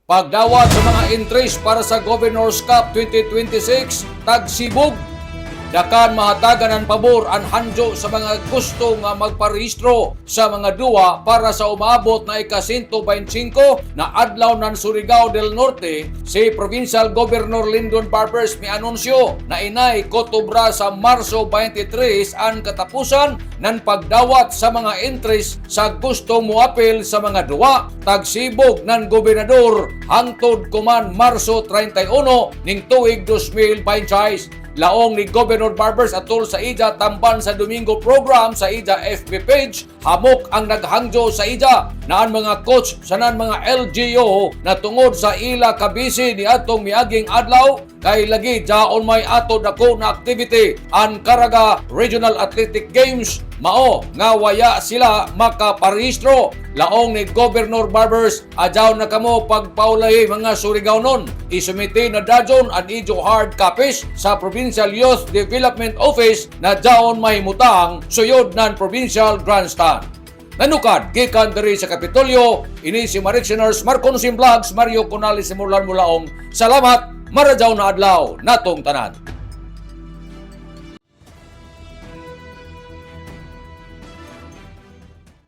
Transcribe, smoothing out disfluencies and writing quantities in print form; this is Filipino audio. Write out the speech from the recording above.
Pagdawat sa mga entries para sa Governor's Cup 2026, tagsibog. Dakan mahatagan ang pabor ang handyo sa mga gusto nga magparehistro sa mga duwa para sa umabot na ika-125 na adlaw ng Surigao del Norte. Si Provincial Governor Lyndon Barbers may anunsyo na inay kotobra sa Marso 23 ang katapusan ng pagdawat sa mga entries sa gusto moapil sa mga duwa. Tagsibog ng gobernador hangtod kuman Marso 31 ning tuig 2026. Laong ni Governor Barbers atol sa ija tamban sa Domingo program sa ija FB page, hamok ang naghangyo sa ija naan mga coach sa nan mga LGU na tungod sa ila kabisi ni atong miaging adlaw kay lagi jaon may ato dako na activity ang Caraga Regional Athletic Games mao nga waya sila makaparehistro. Laong ni Governor Barbers, adyaw na kamo pagpaulay mga Surigao-non. Isumite na dajon ang ijo hard copies sa Provincial Youth Development Office na daon mahimutang suyod ng Provincial Grandstand. Nanukad, gikan diri sa Kapitolyo, ini si Marichiners Marcon Sim Vlogs, Mario Conali Simulan Mulaong. Salamat, maradyaw na adlaw, natong tanan.